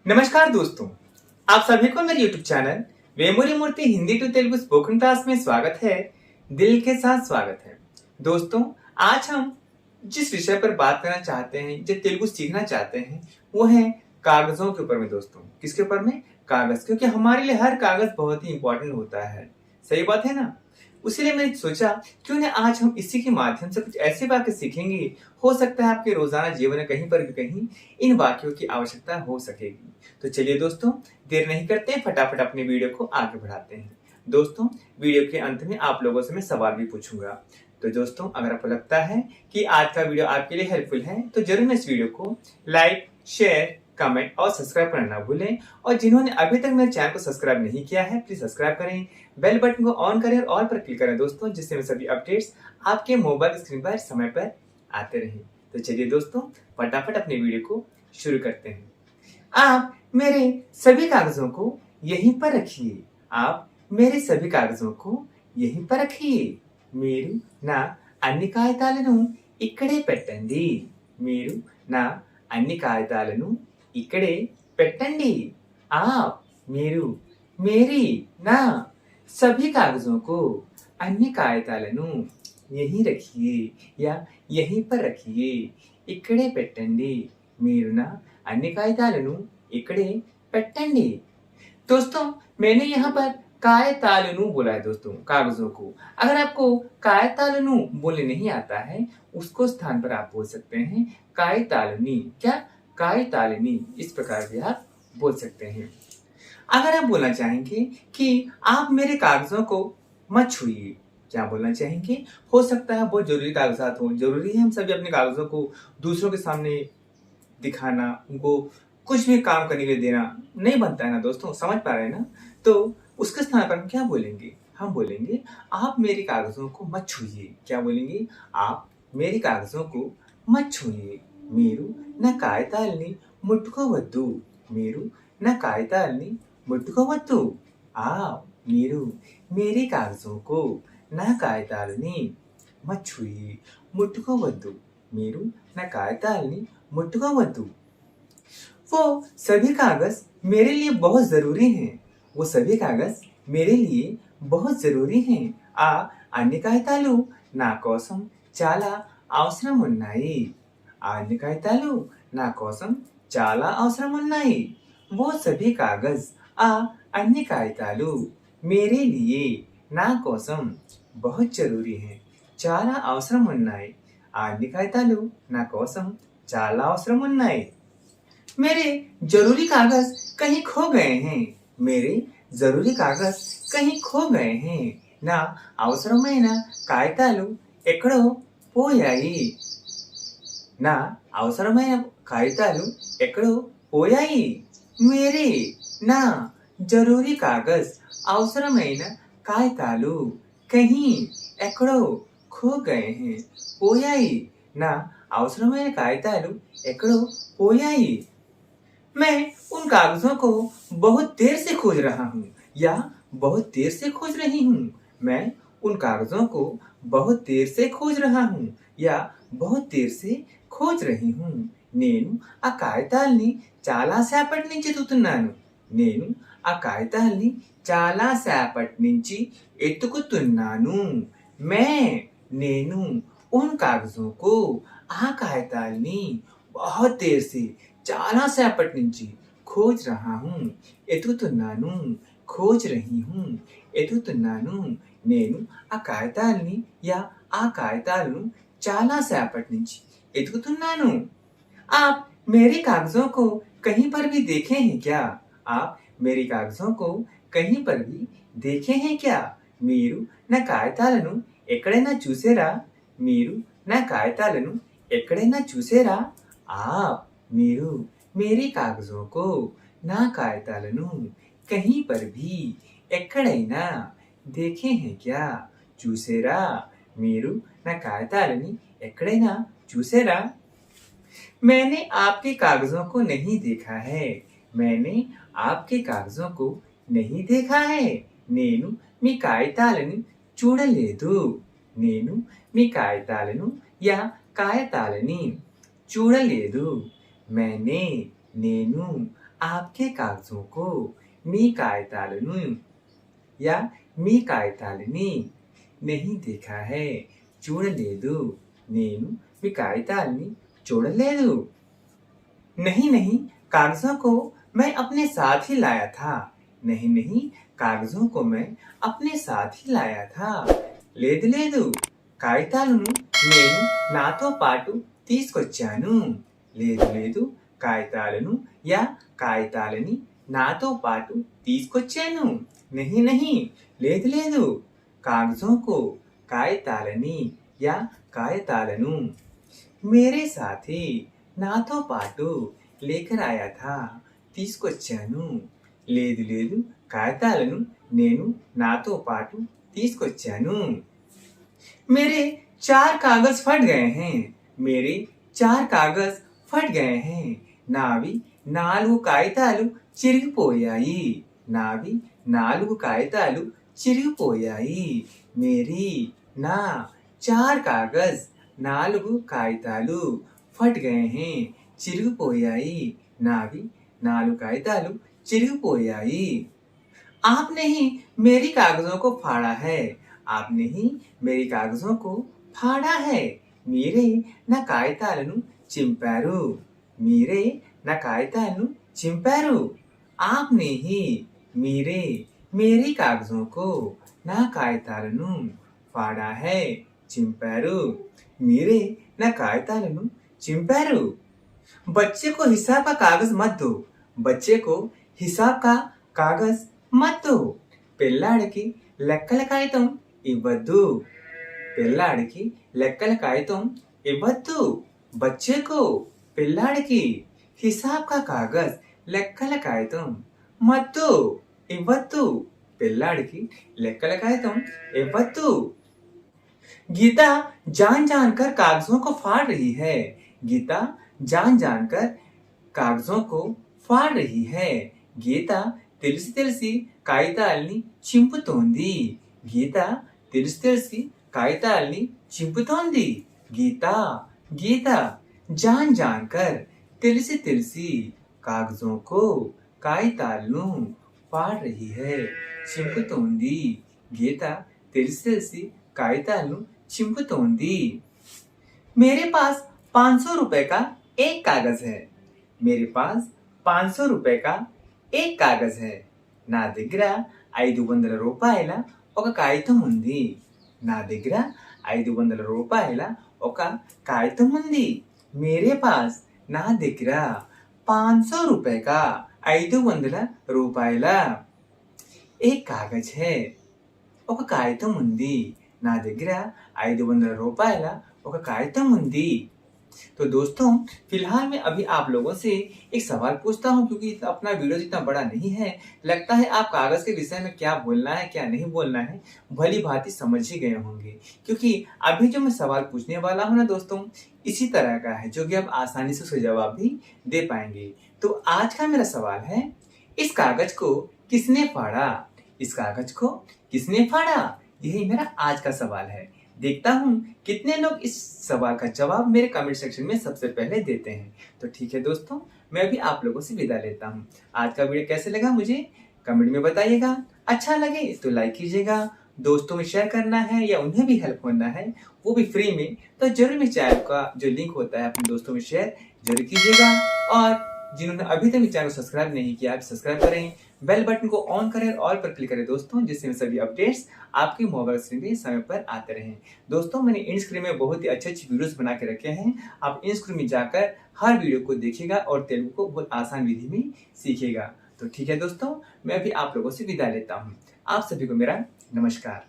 नमस्कार दोस्तों, आप सभी को मेरे YouTube channel Vemuri Murthy Hindi to Telugu spoken class में स्वागत है। दिल के साथ स्वागत है। दोस्तों, आज हम जिस विषय पर बात करना चाहते हैं, जो तेलुगु सीखना चाहते हैं, वो है कागजों के ऊपर में। दोस्तों, किसके ऊपर में? कागज, क्योंकि हमारे लिए हर कागज बहुत ही इंपॉर्टेंट होता है। सही बात है ना? उसीलिए मैंने सोचा क्यों ना आज हम इसी के माध्यम से कुछ ऐसी बातें सीखेंगे, हो सकता है आपके रोजाना जीवन में कहीं पर भी कहीं इन वाक्यों की आवश्यकता हो सकेगी। तो चलिए दोस्तों, देर नहीं करते हैं, फटाफट अपने वीडियो को आगे बढ़ाते हैं। दोस्तों, वीडियो के अंत में आप लोगों से मैं सवाल भी पूछूंगा। तो दोस्तों, अगर आपको लगता है कि आज का वीडियो आपके लिए हेल्पफुल है तो जरूर मैं इस वीडियो को लाइक, शेयर, कमेंट और सब्सक्राइब करना ना भूलें। और जिन्होंने अभी तक मेरे चैनल को सब्सक्राइब नहीं किया है, प्लीज सब्सक्राइब करें, बेल बटन को ऑन करें और ऑल पर क्लिक करें दोस्तों, जिससे मैं सभी अपडेट्स आपके मोबाइल स्क्रीन पर समय पर आते रहें। तो चलिए दोस्तों, फटाफट अपने वीडियो को शुरू करते हैं। आप मेरे सभी कागजों को यहीं पर रखिए। आप मेरे सभी कागजों को यहीं पर रखिए। మీరు నా అన్ని కాగితాలను ఇక్కడే పెట్టండి. మీరు నా అన్ని కాగితాలను ఇక్కడే పెట్టండి. आप మీరు मेरी ना सभी कागजों को अन्य కాగితాలను यहीं रखिए या यहीं पर रखिए. ఇక్కడే పెట్టండి. మీరు నా अन्य కాగితాలను इकड़े పెట్టండి. दोस्तों, मैंने यहाँ पर कायतालनु बोला है दोस्तों, कागजों को। अगर आपको कायतालनु बोलने नहीं आता है, उसको स्थान पर आप बोल सकते हैं कायतालनी। क्या? कायतालनी। इस प्रकार भी आप बोल सकते हैं। अगर आप बोलना चाहेंगे कि आप मेरे कागजों को मत छुइए, क्या बोलना चाहेंगे? हो सकता है बहुत जरूरी कागजात हो, जरूरी है हम सभी अपने कागजों को दूसरों के सामने दिखाना, उनको कुछ भी काम करने के लिए देना नहीं बनता है ना दोस्तों, समझ पा रहे हैं ना? तो उसके स्थान पर हम क्या बोलेंगे? हम बोलेंगे आप मेरे कागजों को मत छुइए। क्या बोलेंगे? आप मेरे कागजों को मत छुइए. మీరు నా కాగితాల్ని ముట్టుకోవద్దు. మీరు నా కాగితాల్ని ముట్టుకోవద్దు. మీరు मेरे कागजों को నా కాగితాలని मत छुइए. ముట్టుకోవద్దు. మీరు నా కాగితాల్ని ముట్టుకోవద్దు. वो सभी कागज मेरे लिए बहुत जरूरी हैं. वो सभी कागज मेरे लिए बहुत जरूरी हैं. ఆ అన్ని కాగితాలు నా కోసం చాలా అవసరం ఉన్నాయి. ఆ అన్ని కాగితాలు నా కోసం చాలా అవసరం ఉన్నాయి. वो सभी कागज ఆ అన్ని కాగితాలు मेरे लिए నా కోసం बहुत जरूरी हैं. చాలా అవసరం ఉన్నాయి. ఆ అన్ని కాగితాలు నా కోసం చాలా అవసరం ఉన్నాయి. मेरे जरूरी कागज कहीं खो गए हैं. मेरे जरूरी कागज कहीं खो गए हैं. నా అవసరమైన కాగితాలు ఎక్కడో పోయాయి. నా అవసరమైన కాగితాలు ఎక్కడో పోయాయి. मेरे నా జరూరీ కాగజ్ అవసరమైన కాగితాలు कहीं ఎక్కడో खो गए हैं. పోయాయి. నా అవసరమైన కాగితాలు ఎక్కడో పోయాయి. मैं उन कागजों को बहुत देर से खोज रहा हूँ या बहुत देर से खोज रही हूँ. मैं उन कागजों को बहुत देर से खोज रहा हूँ या बहुत देर से खोज रही हूँ. నేను ఆ కాగితాల్ని చాలాసేపటి నుంచి ఎతుకుతున్నాను. నేను ఆ కాగితాల్ని చాలాసేపటి నుంచి ఎతుకుతున్నాను. मैं నేను उन कागजों को ఆ కాగితాల్ని बहुत देर से చాలాసేపటి నుంచి खोज रहा हूँ, ఎతుకుతున్నాను. खोज रही हूँ, ఎతుకుతున్నాను. నేను ఆ కాగితాల్ని या ఆ కాగితాలను చాలాసేపటి నుంచి ఎతుకుతున్నాను. आप मेरे कागजों को कहीं पर भी देखे हैं क्या? आप मेरे कागजों को कहीं पर भी देखे हैं क्या? మీరు నా కాగితాలను ఎక్కడైనా చూసారా? మీరు నా కాగితాలను ఎక్కడైనా చూసారా? आप మీరు मेरे कागजों को నా కాగితాలను कहीं पर भी ఎక్కడైనా देखे हैं क्या? చూసారా? మీరు నా కాగితాలని ఎక్కడైనా చూసారా? मैंने आपके कागजों को नहीं देखा है. मैंने आपके कागजों को नहीं देखा है. నేను మీ కాగితాలను చూడలేదు. నేను మీ కాగితాలను या కాగితాలని చూడలేదు. मैंने నేను आपके कागजों को మీ కాగితాలను या మీ కాగితాలని नहीं देखा है చూడలేదు నేను మీ కాగితాలని చూడలేదు नहीं नहीं कागजों को मैं अपने साथ ही लाया था नहीं नहीं कागजों को मैं अपने साथ ही लाया था లేదు లేదు కాగితాలను నేను నాతో పాటు తీసుకొచ్చాను లేదు లేదు కాగితాలను యా కాగితాలని నాతో పాటు తీసుకొచ్చాను नहीं नहीं లేదు లేదు कागजों को కాగితాలని యా కాగితాలను मेरे साथ ही నాతో పాటు లేకర్ ఆయా థా తీసుకొచ్చాను లేదు లేదు కాగితాలను నేను నాతో పాటు తీసుకొచ్చాను मेरे 4 कागज फट गए हैं मेरे 4 कागज फट गए हैं నావి 4 కాగితాలు చిరిగిపోయాయి నావి 4 కాగితాలు చిరిగిపోయాయి मेरी నా 4 कागज 4 కాగితాలు फट गए हैं చిరిగిపోయాయి నావి 4 కాగితాలు చిరిగిపోయాయి आपने ही मेरी कागजों को फाड़ा है आपने ही मेरी कागजों को फाड़ा है మీరే నా కాగితాలను చింపారు మీరే నా కాగితాలను చింపారు आपने ही మీరే मेरी कागजों को నా కాగితాలను फाड़ा है చింపారు మీరే నా కాగితాలను చింపారు बच्चे को हिसाब का कागज मत दो बच्चे को हिसाब का कागज मत दो పిల్లాడికి లెక్కల కాగితం ఇవ్వద్దు పిల్లాడికి లెక్కల కాగితం ఇవ్వద్దు बच्चे को పిల్లాడికి हिसाब का कागज లెక్కల కాగితం मत दो ఇవ్వద్దు పిల్లాడికి లెక్కల కాగితం ఇవ్వద్దు गीता जान जानकर कागजों को फाड़ रही है गीता जान जानकर कागजों को फाड़ रही है గీత తెలిసి తెలిసి కాగితాల్ని చింపుతోంది గీత తెలిసి తెలిసి కాగితాల్ని చింపుతోంది గీత గీత జాన్ జాన్కర్ తెలిసి తెలిసి కాగజోं को కాగితాలను फाड़ रही है చింపుతోంది గీత తెలిసి తెలిసి కాగితాలను చింపుతోంది मेरे पास 500 रुपए का एक कागज है मेरे पास 500 रुपए का एक कागज है నా దగ్గర 500 రూపాయల ఒక కాగితం ఉంది నా దగ్గర 500 రూపాయల ఒక కాగితం ఉంది मेरे पास నా దగ్గర 500 रुपए का 500 రూపాయల एक कागज है ఒక కాగితం ఉంది నా దగ్గర 500 రూపాయల ఒక కాగితం ఉంది तो दोस्तों फिलहाल मैं अभी आप लोगों से एक सवाल पूछता हूँ क्योंकि अपना वीडियो जितना बड़ा नहीं है लगता है आप कागज के विषय में क्या बोलना है क्या नहीं बोलना है भली भांति समझ ही गए होंगे क्योंकि अभी जो मैं सवाल पूछने वाला हूँ ना दोस्तों इसी तरह का है जो कि आप आसानी से उसका जवाब भी दे पाएंगे तो आज का मेरा सवाल है इस कागज को किसने फाड़ा इस कागज को किसने फाड़ा यही मेरा आज का सवाल है देखता हूँ कितने लोग इस सवाल का जवाब मेरे कमेंट सेक्शन में सबसे पहले देते हैं तो ठीक है दोस्तों मैं भी आप लोगों से विदा लेता हूँ आज का वीडियो कैसे लगा मुझे कमेंट में बताइएगा अच्छा लगे तो लाइक कीजिएगा दोस्तों में शेयर करना है या उन्हें भी हेल्प होना है वो भी फ्री में तो जरूर मेरे चैनल का जो लिंक होता है अपने दोस्तों में शेयर जरूर कीजिएगा और जिन्होंने अभी तक मेरे चैनल को सब्सक्राइब नहीं किया आप सब्सक्राइब करें बेल बटन को ऑन करें और ऑल पर क्लिक करें दोस्तों जिससे सभी अपडेट्स आपके मोबाइल स्क्रीन पे समय पर आते रहें दोस्तों मैंने इन स्क्रीन में बहुत ही अच्छे अच्छे वीडियोस बना के रखे हैं आप इन स्क्रीन में जाकर हर वीडियो को देखिएगा और तेलुगु को बहुत आसान विधि में सीखिएगा तो ठीक है दोस्तों मैं भी आप लोगों से विदा लेता हूँ आप सभी को मेरा नमस्कार